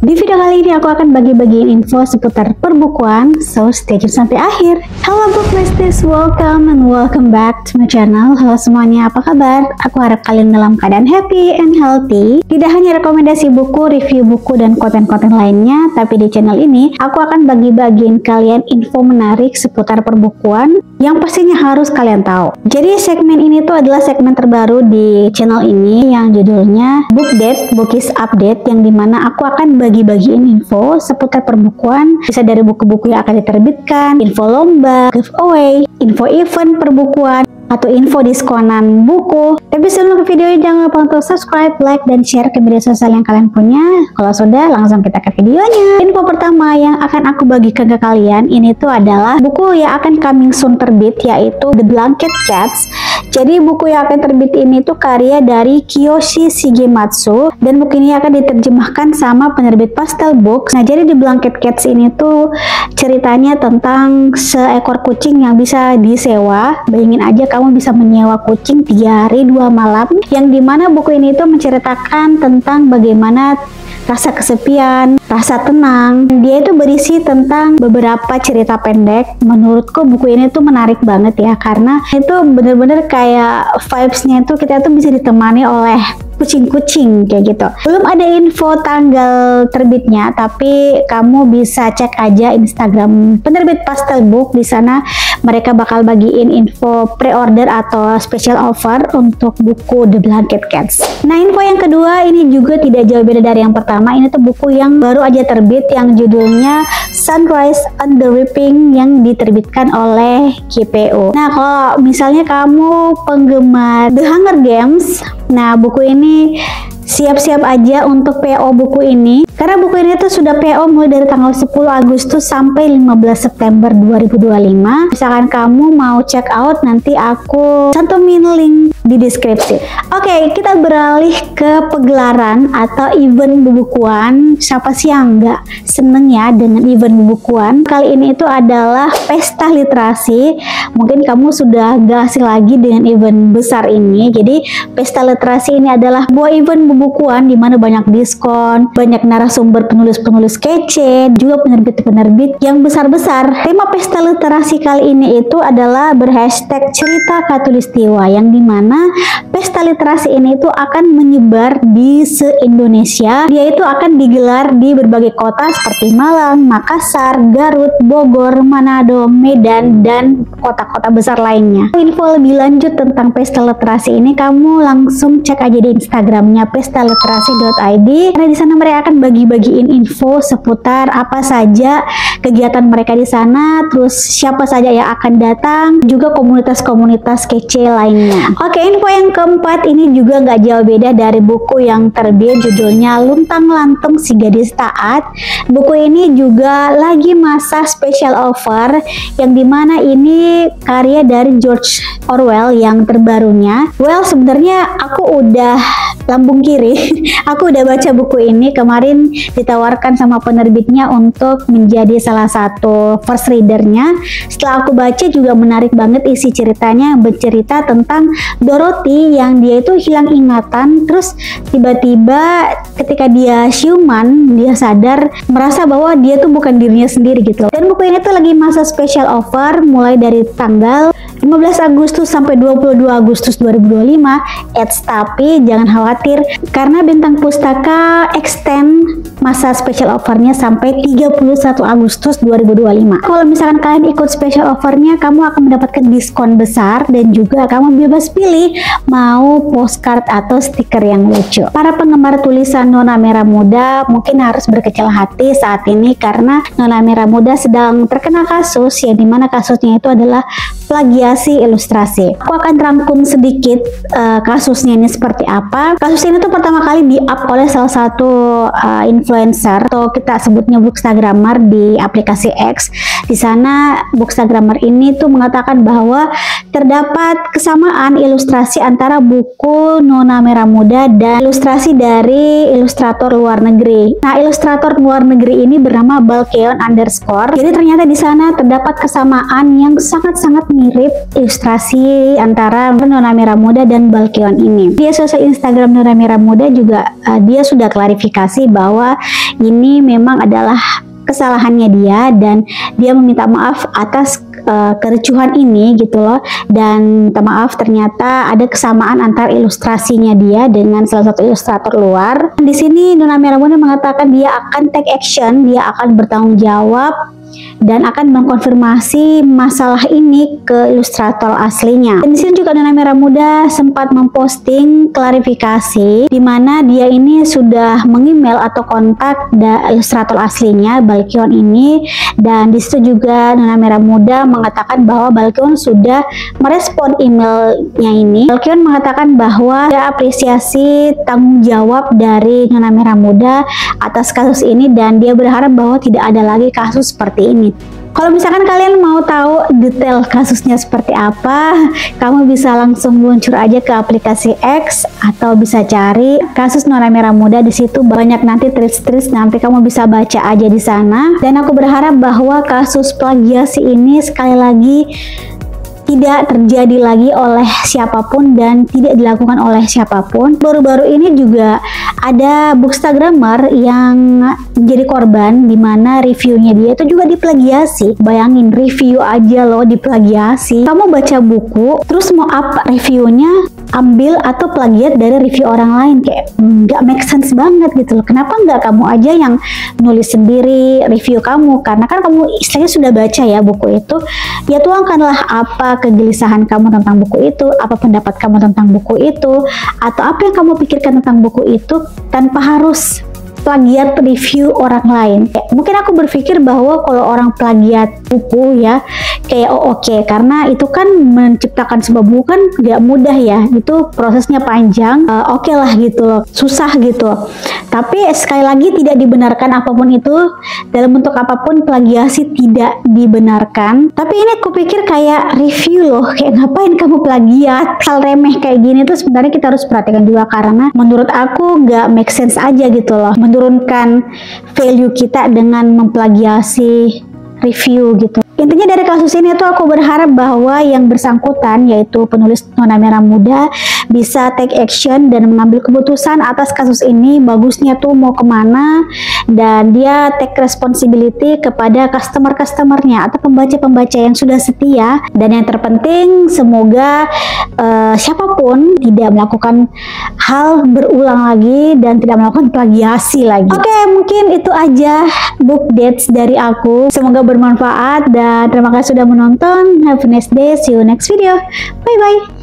Di video kali ini aku akan bagi-bagiin info seputar perbukuan, so stay tune sampai akhir. Halo Booklistis, welcome and welcome back to my channel. Halo semuanya, apa kabar? Aku harap kalian dalam keadaan happy and healthy. Tidak hanya rekomendasi buku, review buku, dan konten-konten lainnya, tapi di channel ini aku akan bagi-bagiin kalian info menarik seputar perbukuan yang pastinya harus kalian tahu. Jadi segmen ini tuh adalah segmen terbaru di channel ini yang judulnya Book Date, Bookies Update, yang dimana aku akan bagi-bagiin info seputar perbukuan, bisa dari buku-buku yang akan diterbitkan, info lomba, giveaway, info event perbukuan, atau info diskonan buku. Tapi sebelum ke videonya, jangan lupa untuk subscribe, like, dan share ke media sosial yang kalian punya. Kalau sudah, langsung kita ke videonya. Info pertama yang akan aku bagikan ke kalian ini tuh adalah buku yang akan coming soon terbit, yaitu The Blanket Cats. Jadi buku yang akan terbit ini tuh karya dari Kiyoshi Shigematsu, dan buku ini akan diterjemahkan sama penerbit Pastel Books. Nah, jadi The Blanket Cats ini tuh ceritanya tentang seekor kucing yang bisa disewa. Bayangin aja kamu bisa menyewa kucing 3 hari 2 malam, yang dimana buku ini tuh menceritakan tentang bagaimana rasa kesepian, rasa tenang. Dia itu berisi tentang beberapa cerita pendek. Menurutku buku ini tuh menarik banget ya, karena itu bener-bener kayak vibes-nya itu kita tuh bisa ditemani oleh kucing-kucing kayak gitu. Belum ada info tanggal terbitnya, tapi kamu bisa cek aja Instagram penerbit Pastel Book. Di sana mereka bakal bagiin info pre-order atau special offer untuk buku The Blanket Cats. Nah, info yang kedua ini juga tidak jauh beda dari yang pertama. Ini tuh buku yang baru aja terbit yang judulnya Sunrise on the Reaping, yang diterbitkan oleh GPO. Nah, kalau misalnya kamu penggemar The Hunger Games, nah buku ini siap-siap aja untuk PO buku ini, karena buku ini tuh sudah PO mulai dari tanggal 10 Agustus sampai 15 September 2025. Misalkan kamu mau check out, nanti aku cantumin link di deskripsi. Oke, kita beralih ke pegelaran atau event bukuan. Siapa sih yang nggak seneng ya dengan event bukuan? Kali ini itu adalah pesta literasi. Mungkin kamu sudah gak asing lagi dengan event besar ini. Jadi pesta literasi ini adalah sebuah event bukuan di mana banyak diskon, banyak narasumber penulis-penulis kece, juga penerbit-penerbit yang besar-besar. Tema pesta literasi kali ini itu adalah berhashtag cerita Khatulistiwa, yang dimana pesta literasi ini itu akan menyebar di se-Indonesia. Dia itu akan digelar di berbagai kota seperti Malang, Makassar, Garut, Bogor, Manado, Medan, dan kota-kota besar lainnya. Info lebih lanjut tentang pesta literasi ini kamu langsung cek aja di Instagramnya pestaliterasi.id, karena di sana mereka akan bagi-bagiin info seputar apa saja kegiatan mereka di sana, terus siapa saja yang akan datang, juga komunitas-komunitas kece lainnya. Oke, info yang keempat ini juga nggak jauh beda dari buku yang terbit, judulnya Luntang Lantung Si Gadis Taat. Buku ini juga lagi masa special offer, yang dimana ini karya dari George Orwell yang terbarunya. Well, sebenarnya aku udah lambung kiri aku udah baca buku ini kemarin, ditawarkan sama penerbitnya untuk menjadi salah satu first readernya. Setelah aku baca juga menarik banget isi ceritanya, bercerita tentang Dorothy yang dia itu hilang ingatan, terus tiba-tiba ketika dia siuman, dia sadar, merasa bahwa dia tuh bukan dirinya sendiri gitu. Dan buku ini tuh lagi masa special offer mulai dari tanggal 15 Agustus sampai 22 Agustus 2025. Tapi jangan khawatir, karena Bintang Pustaka extend masa special offernya sampai 31 Agustus 2025. Kalau misalkan kalian ikut special offernya, kamu akan mendapatkan diskon besar, dan juga kamu bebas pilih mau postcard atau stiker yang lucu. Para penggemar tulisan Nona Merah Muda mungkin harus berkecil hati saat ini, karena Nona Merah Muda sedang terkena kasus, yang dimana kasusnya itu adalah plagiasi ilustrasi. Aku akan rangkum sedikit kasusnya ini seperti apa. Kasus ini tuh pertama kali di-up oleh salah satu influencer, atau kita sebutnya bookstagrammer di aplikasi X. Di sana bookstagrammer ini tuh mengatakan bahwa terdapat kesamaan ilustrasi antara buku Nona Merah Muda dan ilustrasi dari ilustrator luar negeri. Nah, ilustrator luar negeri ini bernama Balkeon _. Jadi ternyata di sana terdapat kesamaan yang sangat-sangat mirip ilustrasi antara Nona Merah Muda dan Balkeon ini. Di sosial Instagram Nona Merah Muda juga dia sudah klarifikasi bahwa ini memang adalah kesalahannya dia, dan dia meminta maaf atas kericuhan ini gitu loh. Dan minta maaf ternyata ada kesamaan antar ilustrasinya dia dengan salah satu ilustrator luar. Di sini Nona Merah Muda mengatakan dia akan take action, dia akan bertanggung jawab dan akan mengkonfirmasi masalah ini ke ilustrator aslinya. Dan di sini juga Nona Merah Muda sempat memposting klarifikasi di mana dia ini sudah mengemail atau kontak ilustrator aslinya Baekhyun ini, dan di situ juga Nona Merah Muda mengatakan bahwa Baekhyun sudah merespon emailnya ini. Baekhyun mengatakan bahwa dia apresiasi tanggung jawab dari Nona Merah Muda atas kasus ini, dan dia berharap bahwa tidak ada lagi kasus seperti ini. Kalau misalkan kalian mau tahu detail kasusnya seperti apa, kamu bisa langsung meluncur aja ke aplikasi X atau bisa cari kasus Nona Merah Muda. Di situ banyak nanti tweets, nanti kamu bisa baca aja di sana. Dan aku berharap bahwa kasus plagiasi ini sekali lagi tidak terjadi lagi oleh siapapun dan tidak dilakukan oleh siapapun. Baru-baru ini juga ada bookstagrammer yang jadi korban, di mana reviewnya dia itu juga diplagiasi. Bayangin, review aja loh diplagiasi. Kamu baca buku terus mau apa reviewnya ambil atau plagiat dari review orang lain, kayak nggak make sense banget gitu loh. Kenapa nggak kamu aja yang nulis sendiri review kamu? Karena kan kamu istilahnya sudah baca ya buku itu, ya tuangkanlah apa kegelisahan kamu tentang buku itu, apa pendapat kamu tentang buku itu, atau apa yang kamu pikirkan tentang buku itu, tanpa harus plagiat review orang lain. Mungkin aku berpikir bahwa kalau orang plagiat buku ya kayak oke, karena itu kan menciptakan sebuah buku kan gak mudah ya, itu prosesnya panjang, oke lah gitu loh, susah gitu loh. Tapi sekali lagi tidak dibenarkan apapun itu, dalam bentuk apapun plagiasi tidak dibenarkan. Tapi ini aku pikir kayak review loh, kayak ngapain kamu plagiat hal remeh kayak gini tuh sebenarnya kita harus perhatikan juga, karena menurut aku gak make sense aja gitu loh, menurunkan value kita dengan memplagiasi review gitu. Intinya dari kasus ini tuh aku berharap bahwa yang bersangkutan, yaitu penulis Nona Merah Muda, bisa take action dan mengambil keputusan atas kasus ini, bagusnya tuh mau kemana, dan dia take responsibility kepada customer-customernya atau pembaca-pembaca yang sudah setia. Dan yang terpenting semoga siapapun tidak melakukan hal berulang lagi dan tidak melakukan plagiasi lagi. Oke, mungkin itu aja book dates dari aku, semoga bermanfaat dan terima kasih sudah menonton. Have a nice day, see you next video, bye bye.